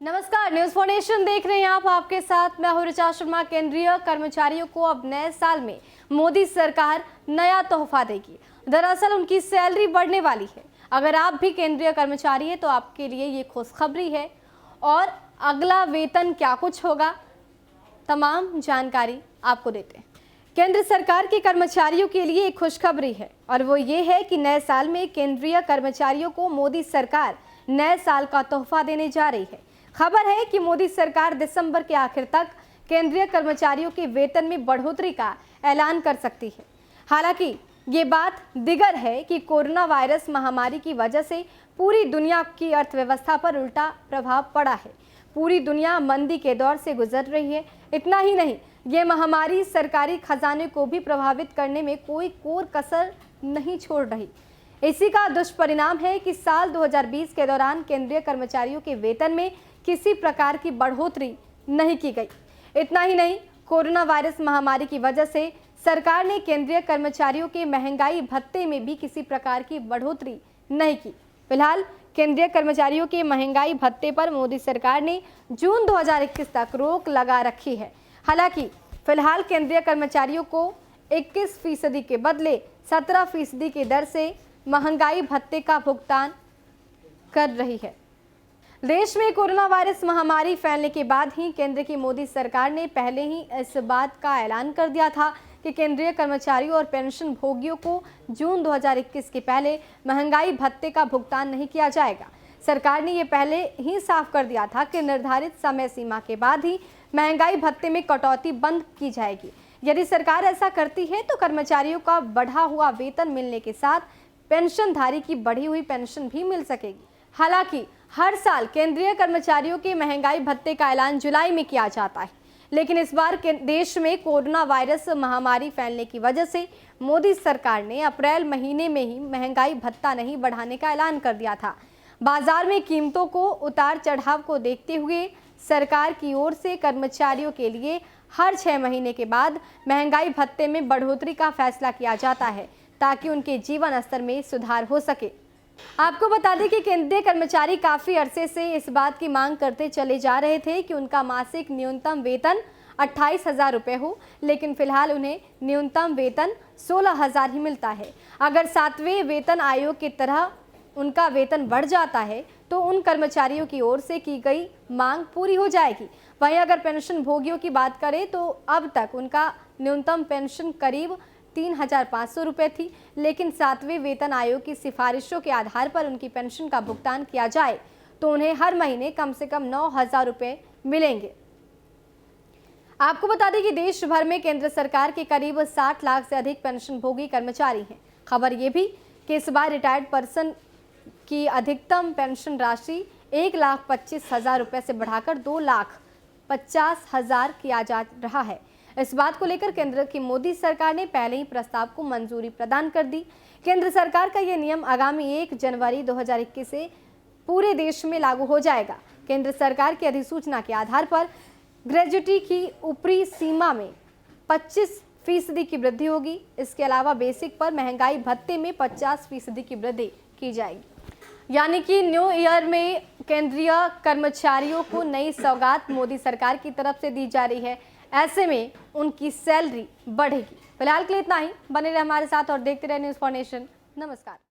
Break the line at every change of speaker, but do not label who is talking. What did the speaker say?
नमस्कार, news foundation देख रहे हैं आप। आपके साथ मैं हूं ऋचा शर्मा। केंद्रीय कर्मचारियों को अब नए साल में मोदी सरकार नया तोहफा देगी। दरअसल उनकी सैलरी बढ़ने वाली है। अगर आप भी केंद्रीय कर्मचारी हैं तो आपके लिए ये खुशखबरी है। और अगला वेतन क्या कुछ होगा, तमाम जानकारी आपको देते हैं। केंद्र सरकार के कर्मचारियों के लिए एक खुशखबरी है और वो ये है कि नए साल में केंद्रीय कर्मचारियों को मोदी सरकार नए साल का तोहफा देने जा रही है। खबर है कि मोदी सरकार दिसंबर के आखिर तक केंद्रीय कर्मचारियों के वेतन में बढ़ोतरी का ऐलान कर सकती है। हालांकि ये बात दिगर है कि कोरोना वायरस महामारी की वजह से पूरी दुनिया की अर्थव्यवस्था पर उल्टा प्रभाव पड़ा है। पूरी दुनिया मंदी के दौर से गुजर रही है। इतना ही नहीं, ये महामारी सरकारी खजाने को भी प्रभावित करने में कोई कोर कसर नहीं छोड़ रही। इसी का दुष्परिणाम है कि साल 2020 के दौरान केंद्रीय कर्मचारियों के वेतन में किसी प्रकार की बढ़ोतरी नहीं की गई। इतना ही नहीं, कोरोना वायरस महामारी की वजह से सरकार ने केंद्रीय कर्मचारियों के महंगाई भत्ते में भी किसी प्रकार की बढ़ोतरी नहीं की। फिलहाल केंद्रीय कर्मचारियों के महंगाई भत्ते पर मोदी सरकार ने जून 2021 तक रोक लगा रखी है। हालांकि फिलहाल केंद्रीय कर्मचारियों को 21% के बदले 17% की दर से महंगाई भत्ते का भुगतान कर रही है। देश में कोरोना वायरस महामारी फैलने के बाद ही केंद्र की मोदी सरकार ने पहले ही इस बात का ऐलान कर दिया था कि केंद्रीय कर्मचारियों और पेंशन भोगियों को जून 2021 के पहले महंगाई भत्ते का भुगतान नहीं किया जाएगा। सरकार ने ये पहले ही साफ कर दिया था कि निर्धारित समय सीमा के बाद ही महंगाई भत्ते में कटौती बंद की जाएगी। यदि सरकार ऐसा करती है तो कर्मचारियों का बढ़ा हुआ वेतन मिलने के साथ पेंशनधारी की बढ़ी हुई पेंशन भी मिल सकेगी। हालांकि हर साल केंद्रीय कर्मचारियों के महंगाई भत्ते का ऐलान जुलाई में किया जाता है, लेकिन इस बार देश में कोरोना वायरस महामारी फैलने की वजह से मोदी सरकार ने अप्रैल महीने में ही महंगाई भत्ता नहीं बढ़ाने का ऐलान कर दिया था। बाजार में कीमतों को उतार चढ़ाव को देखते हुए सरकार की ओर से कर्मचारियों के लिए हर 6 महीने के बाद महंगाई भत्ते में बढ़ोतरी का फैसला किया जाता है ताकि उनके जीवन स्तर में सुधार हो सके। आपको बता दें कि केंद्रीय कर्मचारी काफी अरसे से इस बात की मांग करते चले जा रहे थे कि उनका मासिक न्यूनतम वेतन 28,000 रुपये हो, लेकिन फिलहाल उन्हें न्यूनतम वेतन 16,000 ही मिलता है। अगर 7वें वेतन आयोग की तरह उनका वेतन बढ़ जाता है तो उन कर्मचारियों की ओर से की गई मांग पूरी हो जाएगी। वहीं अगर पेंशन भोगियों की बात करें तो अब तक उनका न्यूनतम पेंशन करीब 3,500 रुपये थी, लेकिन 7वें वेतन आयोग की सिफारिशों के आधार पर उनकी पेंशन का भुगतान किया जाए तो उन्हें हर महीने कम से कम 9,000 रुपये मिलेंगे। आपको बता दें कि देश भर में केंद्र सरकार के करीब 60 लाख से अधिक पेंशन भोगी कर्मचारी हैं। खबर ये भी कि इस बार रिटायर्ड पर्सन की अधिकतम पेंशन राशि 1,25,000 रुपये से बढ़ाकर 2,50,000 किया जा रहा है। इस बात को लेकर केंद्र की मोदी सरकार ने पहले ही प्रस्ताव को मंजूरी प्रदान कर दी। केंद्र सरकार का यह नियम आगामी 1 जनवरी 2021 से पूरे देश में लागू हो जाएगा। केंद्र सरकार की अधिसूचना के आधार पर ग्रेजुटी की ऊपरी सीमा में 25% की वृद्धि होगी। इसके अलावा बेसिक पर महंगाई भत्ते में 50% की वृद्धि की जाएगी। यानी कि न्यू ईयर में केंद्रीय कर्मचारियों को नई सौगात मोदी सरकार की तरफ से दी जा रही है। ऐसे में उनकी सैलरी बढ़ेगी। फिलहाल के लिए इतना ही। बने रहे हमारे साथ और देखते रहे न्यूज फाउंडेशन। नमस्कार।